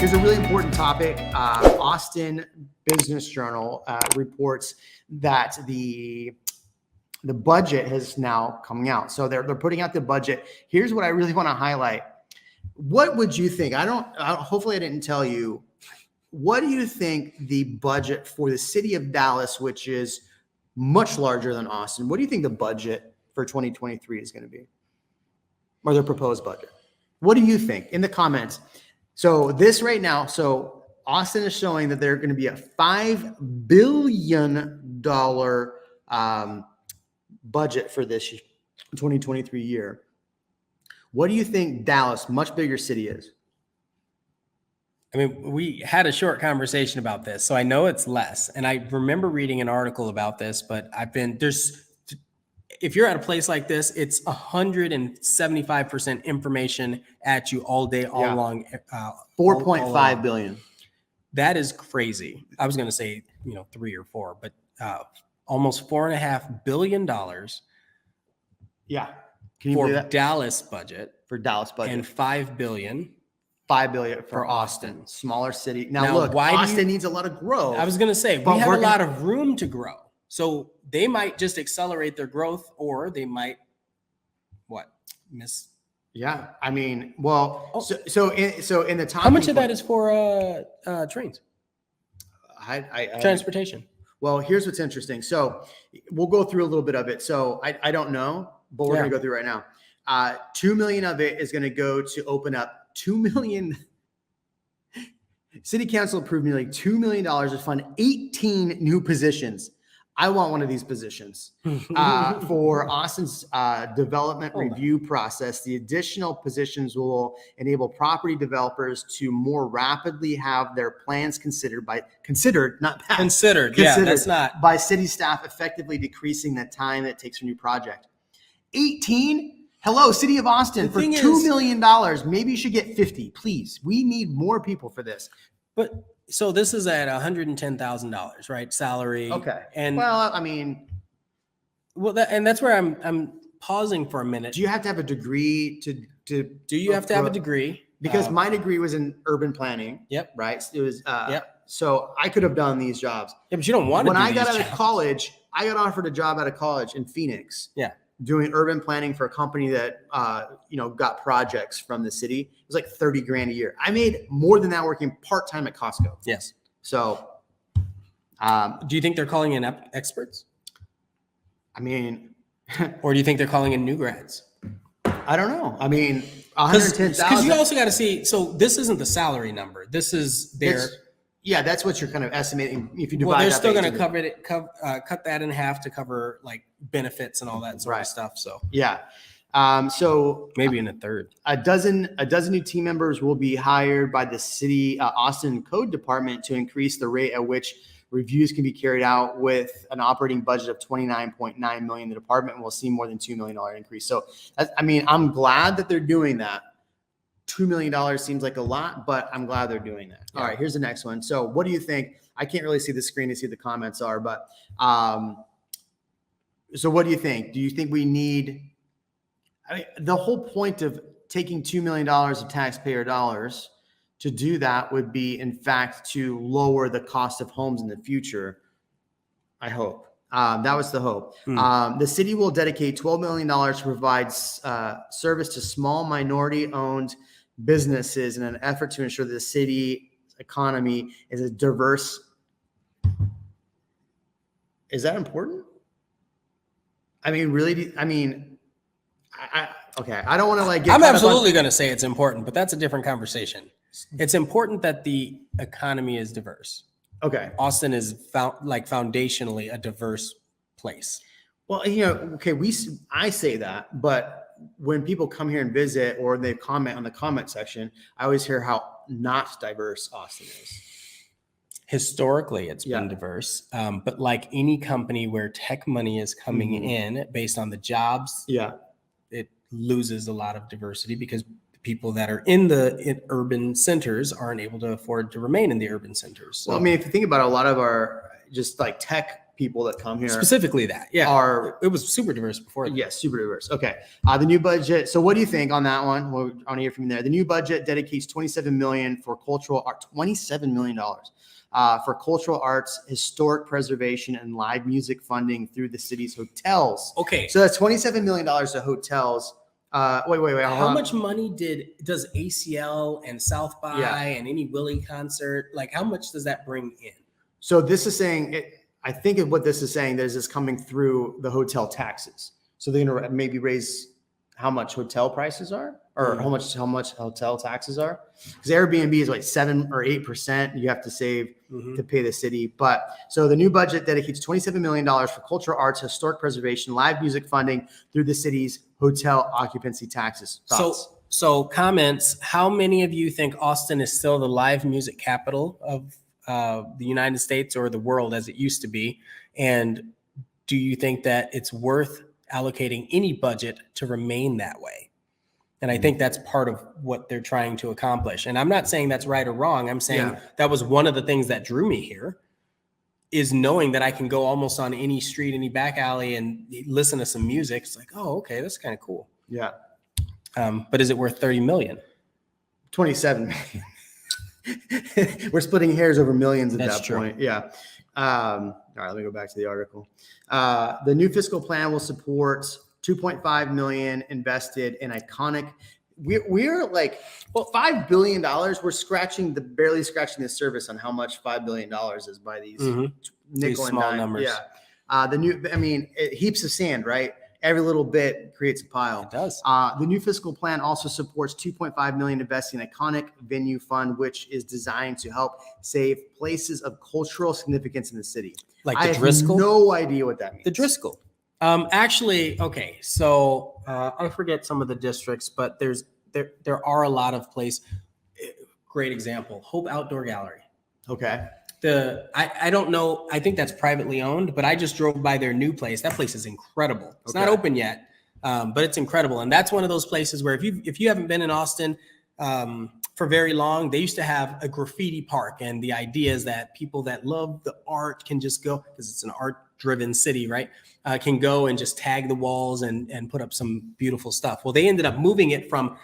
Here's a really important topic. Austin Business Journal reports that the budget has now coming out. So they're putting out the budget. Here's what I really want to highlight. What would you think? Hopefully I didn't tell you. What do you think the budget for the city of Dallas, which is much larger than Austin, what do you think the budget for 2023 is going to be? Or their proposed budget? What do you think? In the comments. So this right now, so Austin is showing that they're going to be a $5 billion budget for this 2023 year. What do you think Dallas, much bigger city, is? I mean, we had a short conversation about this, so I know it's less. And I remember reading an article about this, but if you're at a place like this, it's 175% information at you all day, all along. 4.5 billion. That is crazy. I was going to say, 3 or 4, but almost $4.5 billion. Yeah. For Dallas budget. For Dallas budget. And $5 billion. $5 billion for Austin, smaller city. Now look, Austin needs a lot of growth. I was going to say, we have a lot of room to grow. So they might just accelerate their growth, or they might miss. Yeah, I mean, well, so in the top. How much of that is for trains? Transportation. Well, here's what's interesting. So we'll go through a little bit of it. So I don't know, but we're going to go through right now. 2 million of it is going to go to open up 2 million. City Council approved nearly $2 million to fund 18 new positions. I want one of these positions for Austin's development review process. The additional positions will enable property developers to more rapidly have their plans considered by city staff, effectively decreasing the time it takes for a new project. 18. Hello, City of Austin, for $2 million. Maybe you should get 50, please. We need more people for this. But so this is at $110,000, right? Salary. Okay. And that's where I'm pausing for a minute. Do you have to have a degree to do you have to have a degree? Because my degree was in urban planning. Yep. Right. It was. So I could have done these jobs. Yeah, but you don't want to. When I got out of college, I got offered a job out of college in Phoenix. Yeah. Doing urban planning for a company that, got projects from the city. It was like $30,000 a year. I made more than that working part-time at Costco. Yes. So, do you think they're calling in experts? I mean, or do you think they're calling in new grads? I don't know. I mean, 110,000. Because you also got to see, so this isn't the salary number. This is their. Yeah, that's what you're kind of estimating. If you divide, they're still going to cut that in half to cover like benefits and all that sort of stuff. So yeah, so maybe in a third. A dozen new team members will be hired by the city Austin Code Department to increase the rate at which reviews can be carried out. With an operating budget of $29.9 million, the department will see more than $2 million increase. So I'm glad that they're doing that. $2 million seems like a lot, but I'm glad they're doing that. All right, here's the next one. So what do you think? I can't really see the screen to see what the comments are, but so what do you think? Do you think we need, the whole point of taking $2 million of taxpayer dollars to do that would be, in fact, to lower the cost of homes in the future. I hope. That was the hope. The city will dedicate $12 million to provide service to small minority-owned businesses in an effort to ensure that the city economy is a diverse. Is that important? I mean, really? I mean, okay. I don't want to get. I'm absolutely going to say it's important, but that's a different conversation. It's important that the economy is diverse. Okay. Austin is foundationally a diverse place. Well, okay, I say that, but when people come here and visit or they comment on the comment section, I always hear how not diverse Austin is. Historically, it's been diverse, but like any company where tech money is coming in based on the jobs, it loses a lot of diversity because people that are in urban centers aren't able to afford to remain in the urban centers. So. Well, I mean, if you think about it, a lot of our just like tech people that come here. Specifically that, yeah. Are it was super diverse before that. Yes, super diverse. Okay. The new budget. So what do you think on that one? Well, I want to hear from you there. The new budget dedicates $27 million for cultural art, $27 million for cultural arts, historic preservation, and live music funding through the city's hotels. Okay. So that's $27 million to hotels. Wait. How much money does ACL and South by and any Willie concert, like how much does that bring in? So this is saying, I think of what this is saying, there's this coming through the hotel taxes. So they're going to maybe raise how much hotel prices are, or how much hotel taxes are. Because Airbnb is like 7 or 8% you have to save to pay the city. But so the new budget dedicates $27 million for cultural arts, historic preservation, live music funding through the city's hotel occupancy taxes. Thoughts? So comments, how many of you think Austin is still the live music capital of the United States or the world as it used to be? And do you think that it's worth allocating any budget to remain that way? And I think that's part of what they're trying to accomplish. And I'm not saying that's right or wrong. I'm saying that was one of the things that drew me here, is knowing that I can go almost on any street, any back alley and listen to some music. It's like, oh, okay, that's kind of cool. Yeah. But is it worth 30 million? 27 million. We're splitting hairs over millions at that point. Yeah. All right, let me go back to the article. The new fiscal plan will support $2.5 million invested in iconic. We're like, well, $5 billion. We're barely scratching the surface on how much $5 billion is by these nickel and dime numbers. Yeah. Heaps of sand, right? Every little bit creates a pile. It does. The new fiscal plan also supports $2.5 million investing in iconic venue fund, which is designed to help save places of cultural significance in the city. Like the Driscoll? I have no idea what that means. The Driscoll. Actually, okay. So I forget some of the districts, but there are a lot of places. Great example, Hope Outdoor Gallery. Okay. I don't know. I think that's privately owned, but I just drove by their new place. That place is incredible. It's not open yet, but it's incredible. And that's one of those places where if you haven't been in Austin for very long, they used to have a graffiti park. And the idea is that people that love the art can just go, because it's an art-driven city, right? Can go and just tag the walls and put up some beautiful stuff. Well, they ended up moving it from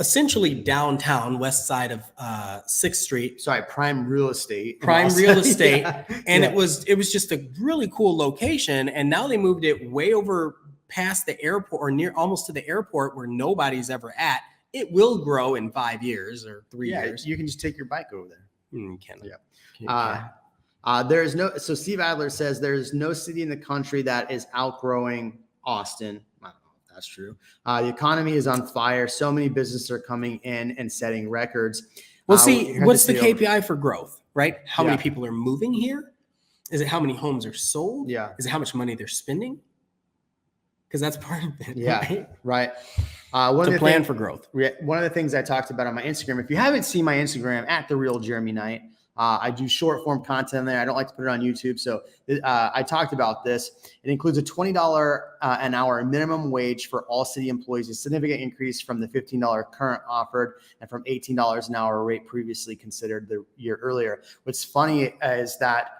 essentially downtown, west side of 6th Street. Sorry, prime real estate. And it was just a really cool location. And now they moved it way over past the airport, or near almost to the airport, where nobody's ever at. It will grow in 5 years or 3 years. You can just take your bike over there. You can. Yeah. So Steve Adler says there's no city in the country that is outgrowing Austin. I don't know if that's true. The economy is on fire. So many businesses are coming in and setting records. Well, what's the KPI for growth, right? How many people are moving here? Is it how many homes are sold? Yeah. Is it how much money they're spending? Because that's part of it. Yeah. Right. To plan for growth. One of the things I talked about on my Instagram, if you haven't seen my Instagram at The Real Jeremy Knight, I do short form content there. I don't like to put it on YouTube. So I talked about this. It includes a $20 an hour minimum wage for all city employees, a significant increase from the $15 current offered and from $18 an hour rate previously considered the year earlier. What's funny is that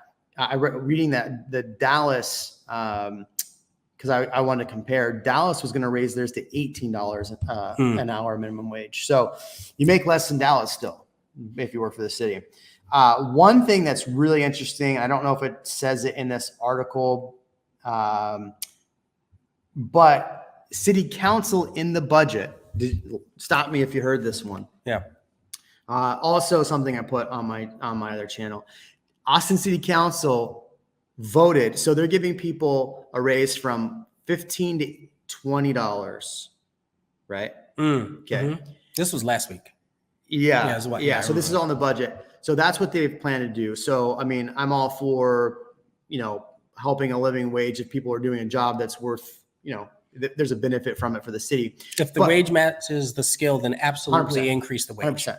reading that the Dallas, because I wanted to compare, Dallas was going to raise theirs to $18 an hour minimum wage. So you make less than Dallas still if you work for the city. One thing that's really interesting, I don't know if it says it in this article, but city council in the budget, stop me if you heard this one. Yeah. Also something I put on my other channel, Austin City Council voted. So they're giving people a raise from $15 to $20, right? Okay. Mm-hmm. This was last week. Yeah. So this is all in the budget. So that's what they've planned to do. So, I mean, I'm all for, helping a living wage if people are doing a job that's worth, there's a benefit from it for the city. If the wage matches the skill, then absolutely 100%. Increase the wage. 100%.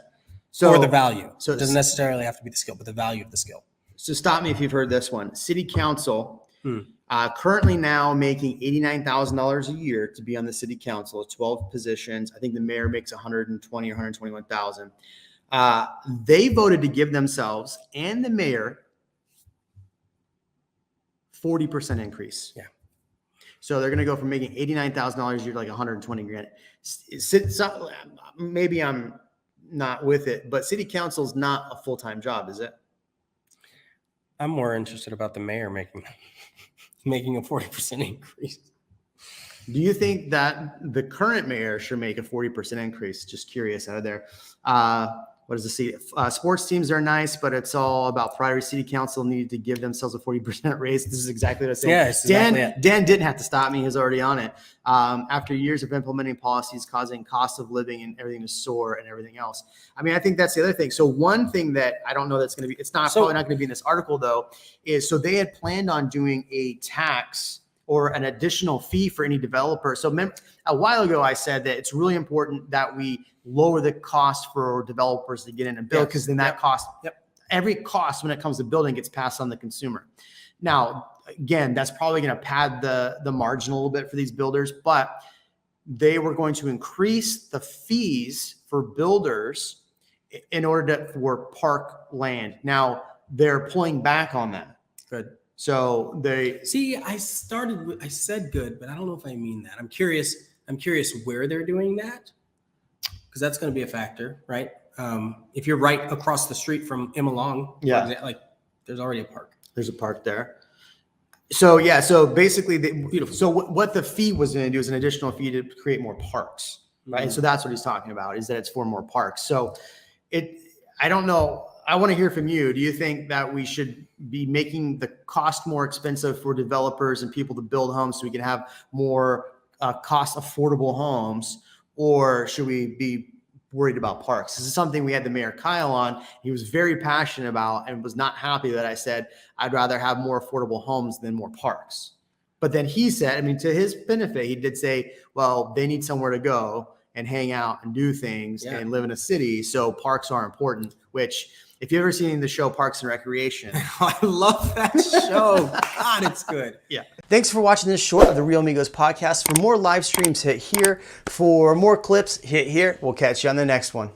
So, or the value. So it doesn't necessarily have to be the skill, but the value of the skill. So stop me if you've heard this one. City council currently now making $89,000 a year to be on the city council, 12 positions. I think the mayor makes 120 or 121,000. They voted to give themselves and the mayor 40% increase. Yeah. So they're going to go from making $89,000 a year to like 120 grand. Maybe I'm not with it, but city council is not a full-time job, is it? I'm more interested about the mayor making a 40% increase. Do you think that the current mayor should make a 40% increase? Just curious out of there. What does the city? Sports teams are nice, but it's all about priority. City council needed to give themselves a 40% raise. This is exactly what I was saying. Yeah, it's exactly it. Dan didn't have to stop me. He's already on it. After years of implementing policies causing cost of living and everything to soar and everything else. I mean, I think that's the other thing. So one thing that I don't know that's going to be, it's not probably not going to be in this article though, is so they had planned on doing a tax or an additional fee for any developer. So a while ago, I said that it's really important that we lower the cost for developers to get in and build, because then that cost, every cost when it comes to building gets passed on the consumer. Now, again, that's probably going to pad the margin a little bit for these builders, but they were going to increase the fees for builders in order for park land. Now, they're pulling back on that. Good. So they see, I said good, but I don't know if I mean that. I'm curious where they're doing that, because that's going to be a factor, right? If you're right across the street from Emma Long, like there's already a park. There's a park there. So yeah, so basically, beautiful. So what the fee was going to do is an additional fee to create more parks, right? And so that's what he's talking about, is that it's for more parks. So I don't know. I want to hear from you. Do you think that we should be making the cost more expensive for developers and people to build homes so we can have more cost affordable homes, or should we be worried about parks? This is something we had the Mayor Kyle on. He was very passionate about and was not happy that I said, I'd rather have more affordable homes than more parks. But then he said, I mean, to his benefit, he did say, well, they need somewhere to go and hang out and do things and live in a city. So parks are important, which if you've ever seen the show Parks and Recreation. I love that show. God, it's good. Yeah. Thanks for watching this short of the Real Amigos podcast. For more live streams, hit here. For more clips, hit here. We'll catch you on the next one.